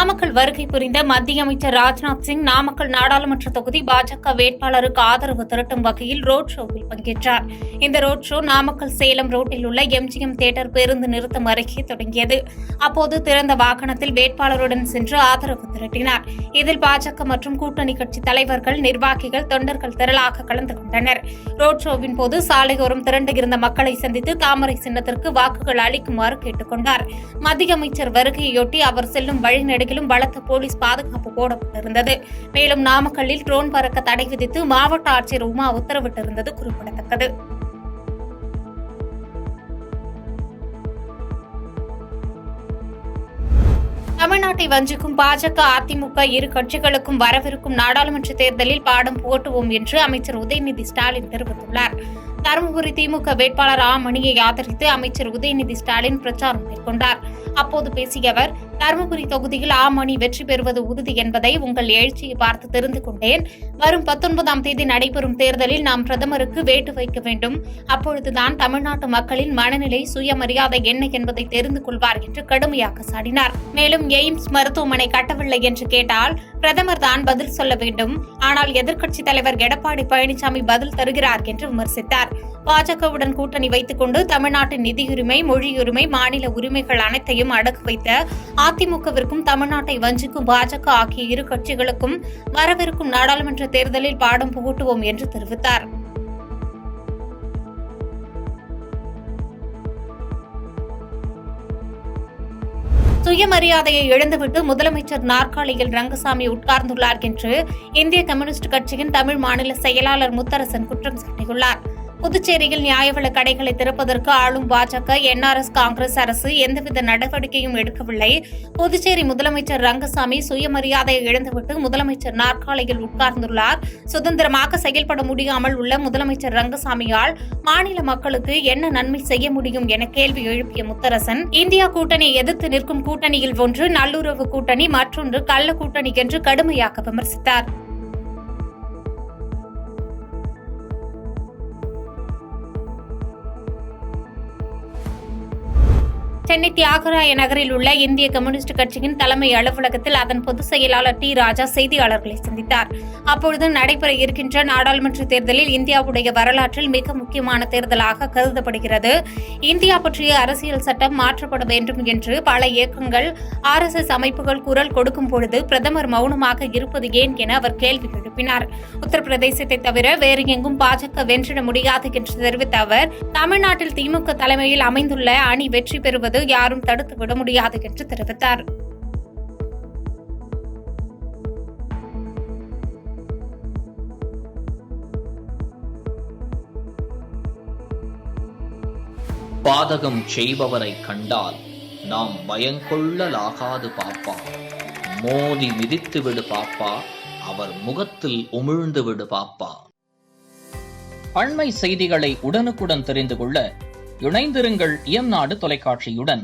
நாமக்கல் வருகை புரிந்த மத்திய அமைச்சர் ராஜ்நாத் சிங் நாமக்கல் நாடாளுமன்ற தொகுதி பாஜக வேட்பாளருக்கு ஆதரவு திரட்டும் வகையில் ரோட் ஷோவில் பங்கேற்றார். இந்த ரோட் ஷோ நாமக்கல் சேலம் ரோட்டில் உள்ள எம்ஜிஎம் தியேட்டர் பேருந்து நிறுத்தம் அருகே தொடங்கியது. அப்போது திறந்த வாகனத்தில் வேட்பாளருடன் சென்று ஆதரவு திரட்டினார். இதில் பாஜக மற்றும் கூட்டணி கட்சி தலைவர்கள், நிர்வாகிகள், தொண்டர்கள் திரளாக கலந்து கொண்டனர். ரோட் ஷோவின் போது சாலையோரம் திரண்டு இருந்த மக்களை சந்தித்து தாமரை சின்னத்திற்கு வாக்குகள் அளிக்குமாறு கேட்டுக் கொண்டார். மத்திய அமைச்சர் வருகையொட்டி அவர் செல்லும் வழிநெடுகிலும் பலத்த போலீஸ் பாதுகாப்பு போடப்பட்டிருந்தது. மேலும் நாமக்கல்லில் ட்ரோன் பறக்க தடை விதித்து மாவட்ட ஆட்சியர் உமா உத்தரவிட்டிருந்தது குறிப்பிடத்தக்கது. தமிழ்நாட்டை வஞ்சிக்கும் பாஜக, அதிமுக இரு கட்சிகளுக்கும் வரவிருக்கும் நாடாளுமன்ற தேர்தலில் பாடம் புகட்டுவோம் என்று அமைச்சர் உதயநிதி ஸ்டாலின் தெரிவித்துள்ளார். தருமபுரி திமுக வேட்பாளர் மணியை ஆதரித்து அமைச்சர் உதயநிதி ஸ்டாலின் பிரச்சாரம் மேற்கொண்டார். அப்போது பேசிய அவர், தருமபுரி தொகுதியில் மணி வெற்றி பெறுவது உறுதி என்பதை உங்கள் எழுச்சியை பார்த்து தெரிந்து கொண்டேன். வரும் 19ஆம் தேதி நடைபெறும் தேர்தலில் நாம் பிரதமருக்கு வேட்டு வைக்க வேண்டும். அப்பொழுதுதான் தமிழ்நாட்டு மக்களின் மனநிலை, சுயமரியாதை என்ன என்பதை தெரிந்து கொள்வார் என்று கடுமையாக சாடினார். மேலும் எய்ம்ஸ் மருத்துவமனை கட்டவில்லை என்று கேட்டால் பிரதமர் தான் பதில் சொல்ல வேண்டும். ஆனால் எதிர்க்கட்சித் தலைவர் எடப்பாடி பழனிசாமி பதில் தருகிறார் என்று விமர்சித்தார். பாஜகவுடன் கூட்டணி வைத்துக் கொண்டு தமிழ்நாட்டின் நிதியுரிமை, மொழியுரிமை, மாநில உரிமைகள் அனைத்தையும் அடக்கு வைத்த அதிமுகவிற்கும் தமிழ்நாட்டை வஞ்சிக்கும் பாஜக ஆகிய இரு கட்சிகளுக்கும் வரவிருக்கும் நாடாளுமன்ற தேர்தலில் பாடம் புகட்டுவோம் என்று தெரிவித்தார். சுயமரியாதையை இழந்துவிட்டு முதலமைச்சர் நாற்காலியில் ரங்கசாமி உட்கார்ந்துள்ளார் என்று இந்திய கம்யூனிஸ்ட் கட்சியின் தமிழ் மாநில செயலாளர் முத்தரசன் குற்றம் சாட்டியுள்ளார். புதுச்சேரியில் நியாயவிலைக் கடைகளை திறப்பதற்கு ஆளும் பாஜக, என்ஆர்எஸ் காங்கிரஸ் அரசு எந்தவித நடவடிக்கையும் எடுக்கவில்லை. புதுச்சேரி முதலமைச்சர் ரங்கசாமி சுயமரியாதையை இழந்துவிட்டு முதலமைச்சர் நாற்காலியில் உட்கார்ந்துள்ளார். சுதந்திரமாக செயல்பட முடியாமல் உள்ள முதலமைச்சர் ரங்கசாமியால் மாநில மக்களுக்கு என்ன நன்மை செய்ய முடியும் என கேள்வி எழுப்பிய முத்தரசன், இந்தியா கூட்டணியை எதிர்த்து நிற்கும் கூட்டணியில் ஒன்று நல்லுறவு கூட்டணி, மற்றொன்று கள்ள கூட்டணி என்று கடுமையாக விமர்சித்தார். சென்னை தியாகராய நகரில் உள்ள இந்திய கம்யூனிஸ்ட் கட்சியின் தலைமை அலுவலகத்தில் அதன் பொதுச் செயலாளர் டி. ராஜா செய்தியாளர்களை சந்தித்தார். அப்பொழுது நடைபெற இருக்கின்ற நாடாளுமன்ற தேர்தலில் இந்தியாவுடைய வரலாற்றில் மிக முக்கியமான தேர்தலாக கருதப்படுகிறது. இந்தியா பற்றிய அரசியல் சட்டம் மாற்றப்பட வேண்டும் என்று பல இயக்கங்கள், RSS அமைப்புகள் குரல் கொடுக்கும் பொழுது பிரதமர் மௌனமாக இருப்பது ஏன் என அவர் கேள்வி எழுப்பினார். உத்தரப்பிரதேசத்தை தவிர வேறு எங்கும் பாஜக வென்றிட முடியாது என்று தெரிவித்த அவர், தமிழ்நாட்டில் திமுக தலைமையில் அமைந்துள்ள அணி வெற்றி பெறுவது யாரும் தடுத்து விட முடியாது என்று தெரிவித்தார். பாதகம் செய்பவரை கண்டால் நாம் பயங்கொள்ளலாகாது பாப்பா. மோதி மிதித்து விடு பாப்பா, அவர் முகத்தில் உமிழ்ந்து விடு பாப்பா. அண்மை செய்திகளை உடனுக்குடன் தெரிந்து கொள்ள இணைந்திருங்கள் இயம்நாடு தொலைக்காட்சியுடன்.